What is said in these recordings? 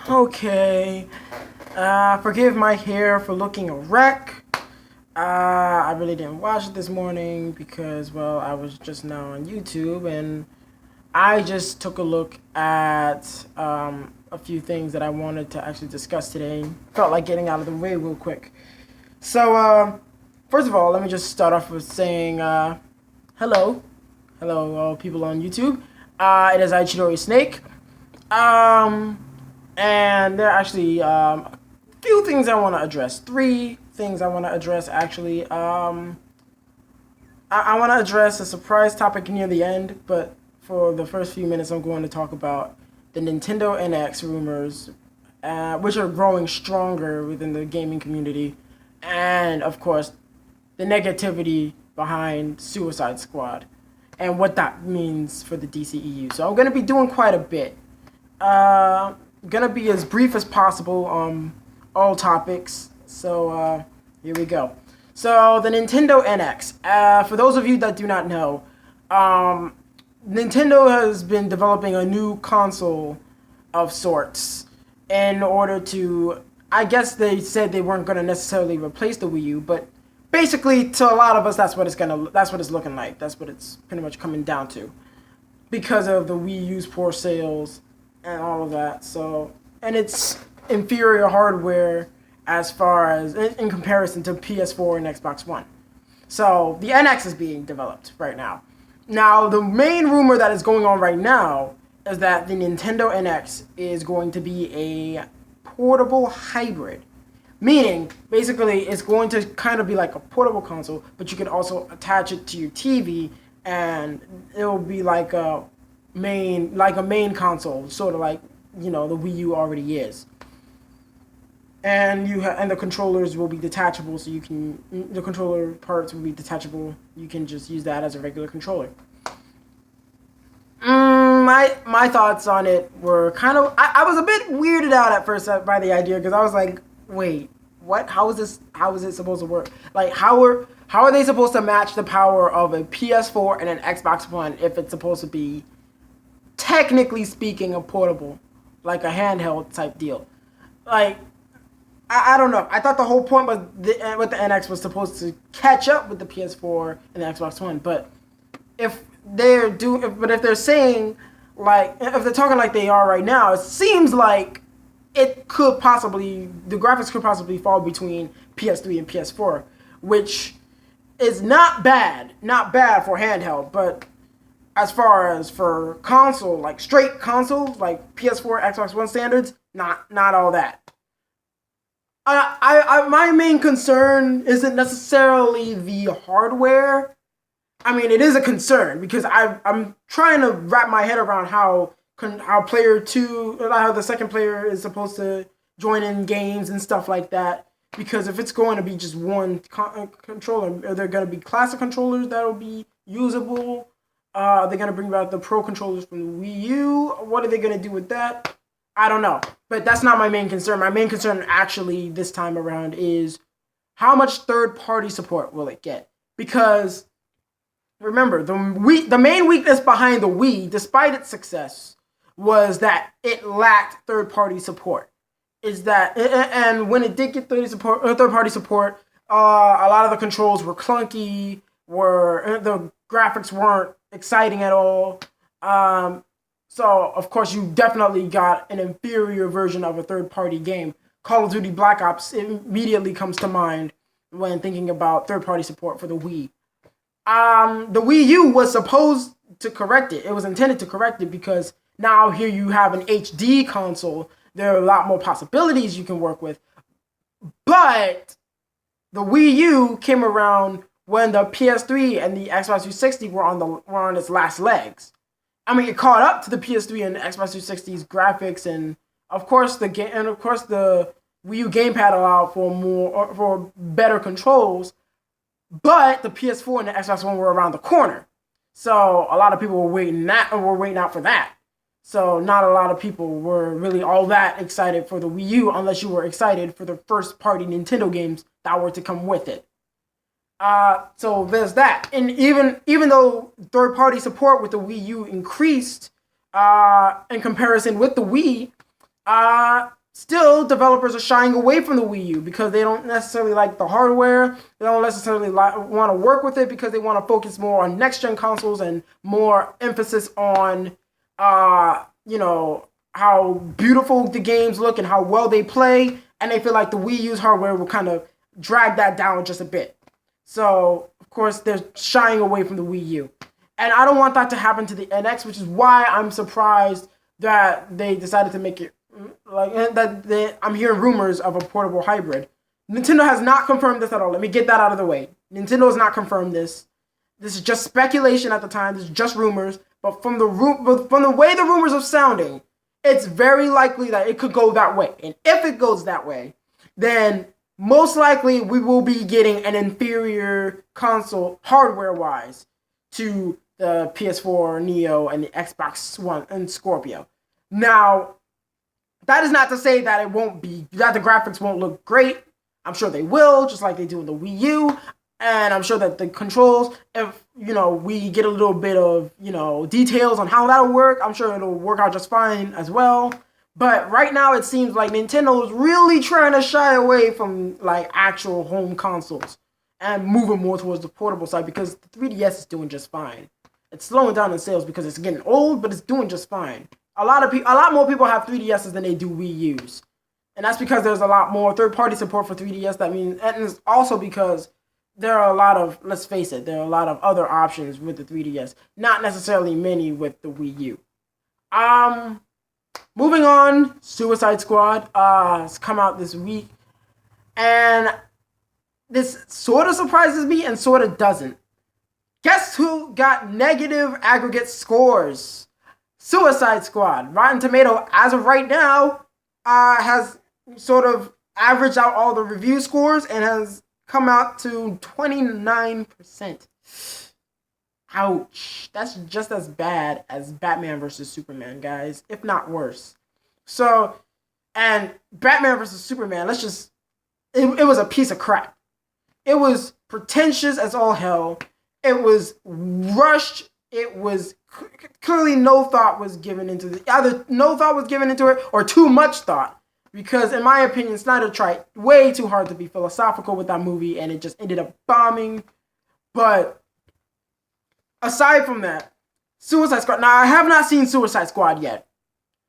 Okay. Forgive my hair for looking a wreck. I really didn't watch it this morning because, well, I was just now on YouTube and I just took a look at a few things that I wanted to actually discuss today. Felt like getting out of the way real quick. So, first of all, let me just start off with saying hello. Hello, all people on YouTube. It is Ichidori Snake. And there are actually a few things I want to address. Three things I want to address, actually. I want to address a surprise topic near the end, but for the first few minutes, I'm going to talk about the Nintendo NX rumors, which are growing stronger within the gaming community, and, of course, the negativity behind Suicide Squad and what that means for the DCEU. So I'm going to be doing quite a bit. Gonna be as brief as possible on all topics. So here we go. So the Nintendo NX. For those of you that do not know, Nintendo has been developing a new console of sorts in order to. I guess they said they weren't gonna necessarily replace the Wii U, but basically to a lot of us, that's what it's looking like. That's what it's pretty much coming down to, because of the Wii U's poor sales and all of that. So, and it's inferior hardware as far as in comparison to PS4 and Xbox One. So the NX is being developed right now. Now, the main rumor that is going on right now is that the Nintendo NX is going to be a portable hybrid. Meaning, basically, it's going to kind of be like a portable console, but you can also attach it to your TV, and it'll be like a main console, sort of like, the Wii U already is. And and the controllers will be detachable, so the controller parts will be detachable. You can just use that as a regular controller. My thoughts on it were kind of, I was a bit weirded out at first by the idea, because I was like, wait, what? How is it supposed to work? Like, how are they supposed to match the power of a PS4 and an Xbox One if it's supposed to be, technically speaking, a portable, like a handheld type deal? Like, I don't know. I thought the whole point with the NX was supposed to catch up with the PS4 and the Xbox One. But if they're saying, like, if they're talking like they are right now, it seems like the graphics could possibly fall between PS3 and PS4, which is not bad for handheld, but as far as for console, like straight consoles, like PS4, Xbox One standards, not all that. My main concern isn't necessarily the hardware. I mean, it is a concern because I'm trying to wrap my head around how the second player is supposed to join in games and stuff like that. Because if it's going to be just one controller, are there going to be classic controllers that will be usable? Are they going to bring back the Pro controllers from the Wii U? What are they going to do with that? I don't know. But that's not my main concern. My main concern actually this time around is how much third-party support will it get? Because, remember, the main weakness behind the Wii, despite its success, was that it lacked third-party support. And when it did get third-party support, a lot of the controls were clunky, the graphics weren't exciting at all. So, of course, you definitely got an inferior version of a third-party game. Call of Duty Black Ops immediately comes to mind when thinking about third-party support for the Wii. The Wii U was supposed to correct it. It was intended to correct it because now here you have an HD console. There are a lot more possibilities you can work with. But the Wii U came around when the PS3 and the Xbox 360 were on its last legs. I mean, it caught up to the PS3 and Xbox 360's graphics, and of course the Wii U gamepad allowed for better controls. But the PS4 and the Xbox One were around the corner, so a lot of people were waiting out for that. So not a lot of people were really all that excited for the Wii U, unless you were excited for the first-party Nintendo games that were to come with it. So there's that. And even though third-party support with the Wii U increased, in comparison with the Wii, still developers are shying away from the Wii U because they don't necessarily like the hardware. They don't necessarily want to work with it because they want to focus more on next gen consoles and more emphasis on, how beautiful the games look and how well they play. And they feel like the Wii U's hardware will kind of drag that down just a bit. So, of course, they're shying away from the Wii U. And I don't want that to happen to the NX, which is why I'm surprised that they decided to make it I'm hearing rumors of a portable hybrid. Nintendo has not confirmed this at all. Let me get that out of the way. Nintendo has not confirmed this. This is just speculation at the time. This is just rumors. But from the way the rumors are sounding, it's very likely that it could go that way. And if it goes that way, then most likely we will be getting an inferior console hardware-wise to the PS4 Neo and the Xbox One and Scorpio. Now, that is not to say that that the graphics won't look great. I'm sure they will, just like they do in the Wii U. And I'm sure that the controls, if, we get a little bit of, details on how that'll work, I'm sure it'll work out just fine as well. But right now it seems like Nintendo is really trying to shy away from, actual home consoles and moving more towards the portable side because the 3DS is doing just fine. It's slowing down in sales because it's getting old, but it's doing just fine. A lot more people have 3DSs than they do Wii U's. And that's because there's a lot more third-party support for 3DS. And it's also because there are a lot of, let's face it, there are a lot of other options with the 3DS. Not necessarily many with the Wii U. Moving on, Suicide Squad has come out this week. And this sort of surprises me and sort of doesn't. Guess who got negative aggregate scores? Suicide Squad. Rotten Tomato, as of right now, has sort of averaged out all the review scores and has come out to 29%. Ouch. That's just as bad as Batman vs. Superman, guys, if not worse. So, and Batman vs. Superman, it was a piece of crap. It was pretentious as all hell. It was rushed. It was clearly no thought was given into it. Either no thought was given into it or too much thought. Because in my opinion, Snyder tried way too hard to be philosophical with that movie and it just ended up bombing. But aside from that, Suicide Squad. Now, I have not seen Suicide Squad yet.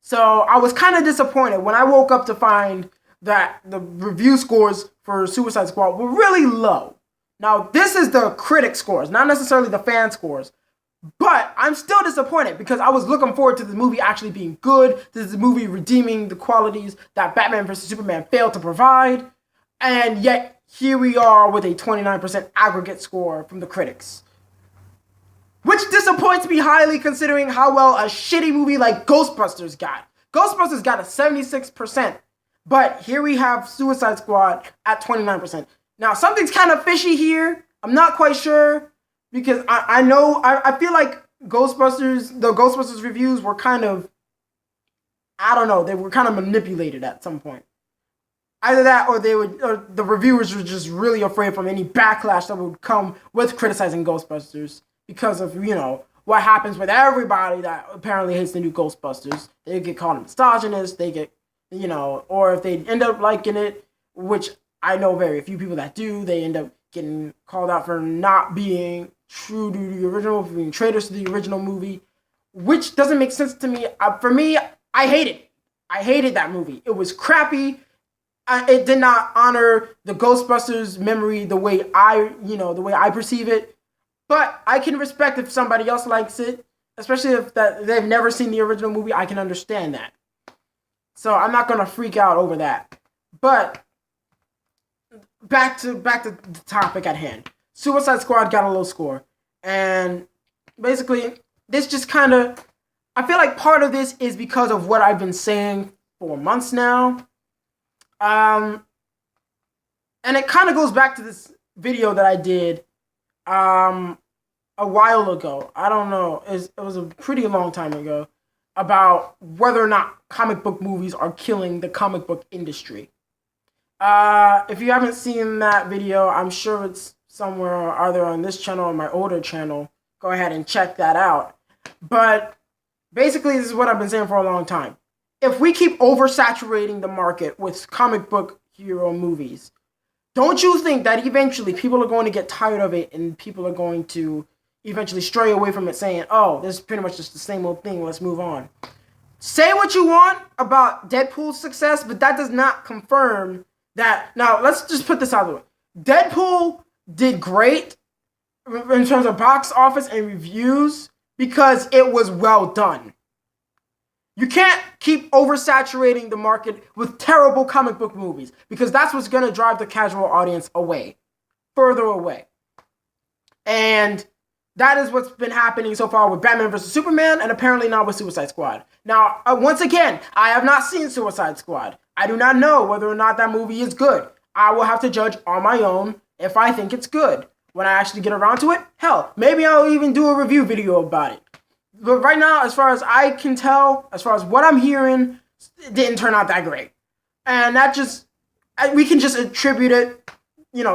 So I was kind of disappointed when I woke up to find that the review scores for Suicide Squad were really low. Now, this is the critic scores, not necessarily the fan scores. But I'm still disappointed because I was looking forward to the movie actually being good, to the movie redeeming the qualities that Batman vs. Superman failed to provide. And yet, here we are with a 29% aggregate score from the critics. Which disappoints me highly considering how well a shitty movie like Ghostbusters got. Ghostbusters got a 76%. But here we have Suicide Squad at 29%. Now, something's kind of fishy here. I'm not quite sure. Because I feel like the Ghostbusters reviews were kind of, they were kind of manipulated at some point. Either that or the reviewers were just really afraid from any backlash that would come with criticizing Ghostbusters because of, what happens with everybody that apparently hates the new Ghostbusters. They get called a misogynist, they get, or if they end up liking it, which I know very few people that do, they end up getting called out for not being true to the original, for being traitors to the original movie, which doesn't make sense to me. For me, I hated that movie. It was crappy. It did not honor the Ghostbusters memory the way I perceive it. But I can respect if somebody else likes it, especially if they've never seen the original movie. I can understand that. So I'm not gonna freak out over that. But back to the topic at hand. Suicide Squad got a low score. And basically, this just kind of, I feel like part of this is because of what I've been saying for months now. And it kind of goes back to this video that I did a while ago. I don't know. It was a pretty long time ago about whether or not comic book movies are killing the comic book industry. If you haven't seen that video, I'm sure it's somewhere either on this channel or my older channel. Go ahead and check that out. But Basically, this is what I've been saying for a long time. If we keep oversaturating the market with comic book hero movies, don't you think that eventually people are going to get tired of it and people are going to eventually stray away from it saying, oh, this is pretty much just the same old thing, let's move on? Say what you want about Deadpool's success, but that does not confirm that. Now, let's just put this out of the way. Deadpool did great in terms of box office and reviews because it was well done. You can't keep oversaturating the market with terrible comic book movies because that's what's going to drive the casual audience away, further away. And that is what's been happening so far with Batman vs. Superman and apparently now with Suicide Squad. Now, once again, I have not seen Suicide Squad. I do not know whether or not that movie is good. I will have to judge on my own if I think it's good. When I actually get around to it, hell, maybe I'll even do a review video about it. But right now, as far as I can tell, as far as what I'm hearing, it didn't turn out that great. And that just, we can just attribute it,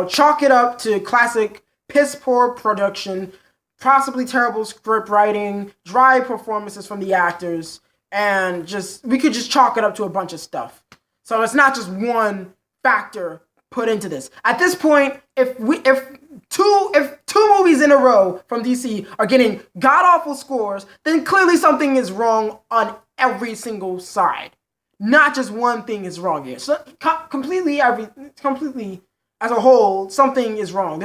chalk it up to classic piss poor production, possibly terrible script writing, dry performances from the actors, and we could just chalk it up to a bunch of stuff. So it's not just one factor put into this. At this point, if two movies in a row from DC are getting god-awful scores, then clearly something is wrong on every single side. Not just one thing is wrong here. So completely as a whole, something is wrong.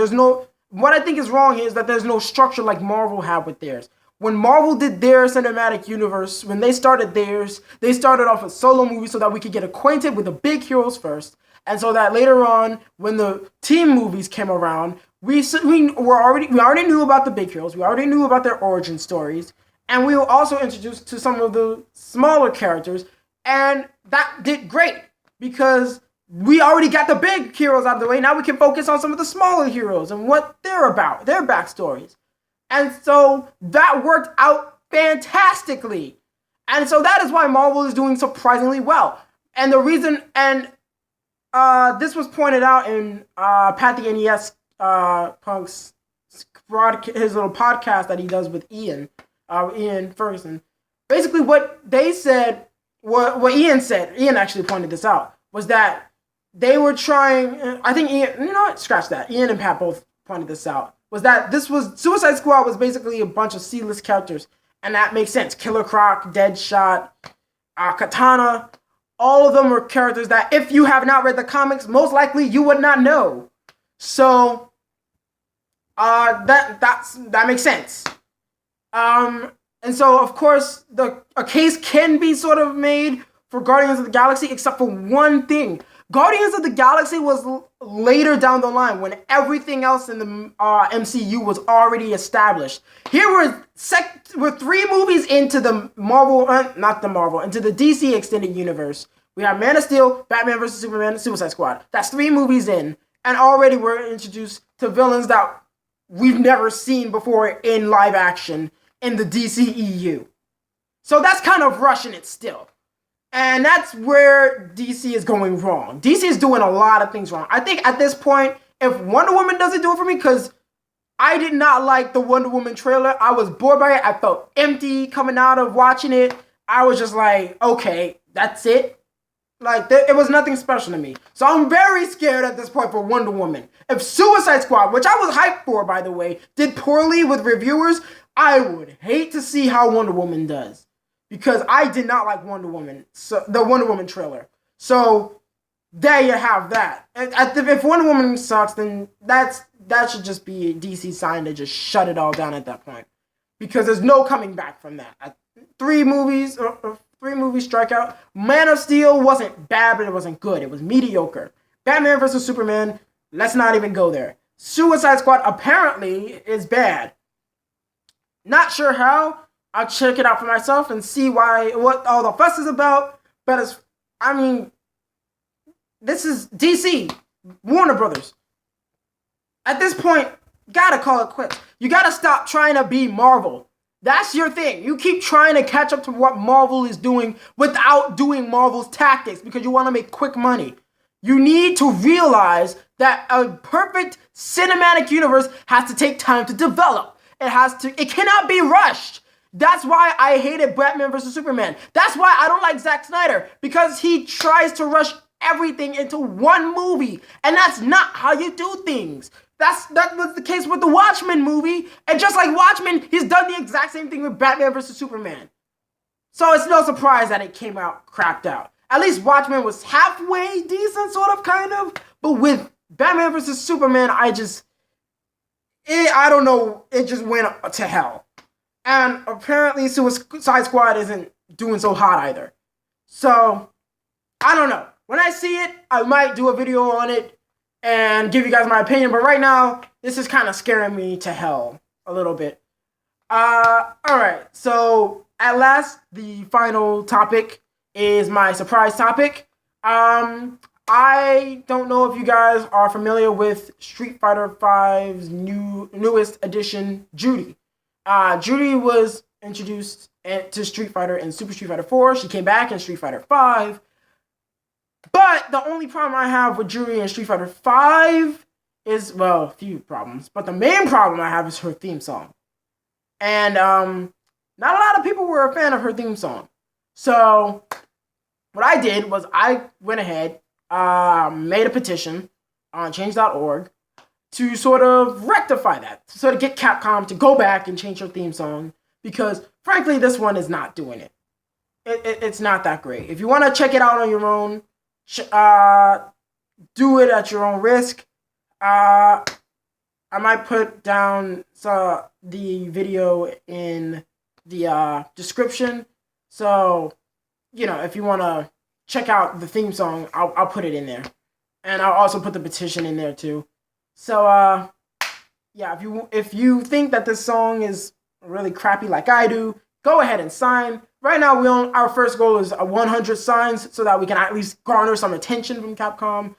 What I think is wrong here is that there's no structure like Marvel had with theirs. When Marvel did their cinematic universe, when they started theirs, they started off with solo movies so that we could get acquainted with the big heroes first. And so that later on, when the team movies came around, we already knew about the big heroes. We already knew about their origin stories. And we were also introduced to some of the smaller characters. And that did great because we already got the big heroes out of the way. Now we can focus on some of the smaller heroes and what they're about, their backstories. And so that worked out fantastically. And so that is why Marvel is doing surprisingly well. And the reason, this was pointed out in Pat the NES Punk's his little podcast that he does with Ian Ferguson. Basically, what they said, what Ian said, Ian actually pointed this out, was that they were trying. I think Ian, scratch that. Ian and Pat both pointed this out. Was that Suicide Squad was basically a bunch of C-list characters, and that makes sense. Killer Croc, Deadshot, Katana. All of them were characters that, if you have not read the comics, most likely you would not know. So, that makes sense. And so, of course, a case can be sort of made for Guardians of the Galaxy, except for one thing. Guardians of the Galaxy was later down the line when everything else in the MCU was already established. Here we're 3 movies into the into the DC extended universe. We have Man of Steel, Batman vs. Superman, and Suicide Squad. That's 3 movies in, and already we're introduced to villains that we've never seen before in live action in the DCEU. So that's kind of rushing it still. And that's where DC is going wrong. DC is doing a lot of things wrong. I think at this point, if Wonder Woman doesn't do it for me, because I did not like the Wonder Woman trailer. I was bored by it. I felt empty coming out of watching it. I was just like, okay, that's it. Like, it was nothing special to me. So I'm very scared at this point for Wonder Woman. If Suicide Squad, which I was hyped for, by the way, did poorly with reviewers, I would hate to see how Wonder Woman does. Because I did not like Wonder Woman, so the Wonder Woman trailer. So there you have that. If Wonder Woman sucks, then that should just be a DC sign to just shut it all down at that point, because there's no coming back from that. 3 movies strikeout. Man of Steel wasn't bad, but it wasn't good. It was mediocre. Batman vs. Superman, let's not even go there. Suicide Squad apparently is bad. Not sure how. I'll check it out for myself and see what all the fuss is about. But this is DC, Warner Brothers. At this point, gotta call it quits. You gotta stop trying to be Marvel. That's your thing. You keep trying to catch up to what Marvel is doing without doing Marvel's tactics because you want to make quick money. You need to realize that a perfect cinematic universe has to take time to develop. It cannot be rushed. That's why I hated Batman vs. Superman. That's why I don't like Zack Snyder, because he tries to rush everything into one movie, and that's not how you do things. That was the case with the Watchmen movie, and just like Watchmen, he's done the exact same thing with Batman vs. Superman. So it's no surprise that it came out crapped out. At least Watchmen was halfway decent, sort of, kind of. But with Batman vs. Superman, I don't know, it just went to hell. And apparently Suicide Squad isn't doing so hot either. So, I don't know. When I see it, I might do a video on it and give you guys my opinion. But right now, this is kind of scaring me to hell a little bit. Alright. So, at last, the final topic is my surprise topic. I don't know if you guys are familiar with Street Fighter V's newest edition, Judy. Judy was introduced to Street Fighter in Super Street Fighter 4. She came back in Street Fighter 5. But the only problem I have with Judy in Street Fighter 5 is, well, a few problems. But the main problem I have is her theme song. And not a lot of people were a fan of her theme song. So what I did was I went ahead, made a petition on change.org to sort of rectify that, to sort of get Capcom to go back and change her theme song, because frankly, this one is not doing it. It's not that great. If you want to check it out on your own, do it at your own risk. I might put down the video in the description. So, you know, if you want to check out the theme song, I'll put it in there. And I'll also put the petition in there too. So, yeah, if you think that this song is really crappy like I do, go ahead and sign. Right now, our first goal is 100 signs so that we can at least garner some attention from Capcom.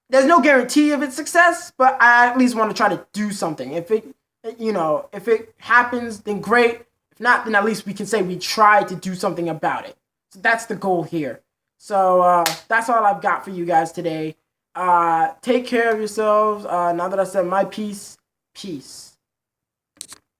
There's no guarantee of its success, but I at least want to try to do something. If it happens, then great. If not, then at least we can say we tried to do something about it. So that's the goal here. So that's all I've got for you guys today. Take care of yourselves. Now that I said my piece, peace.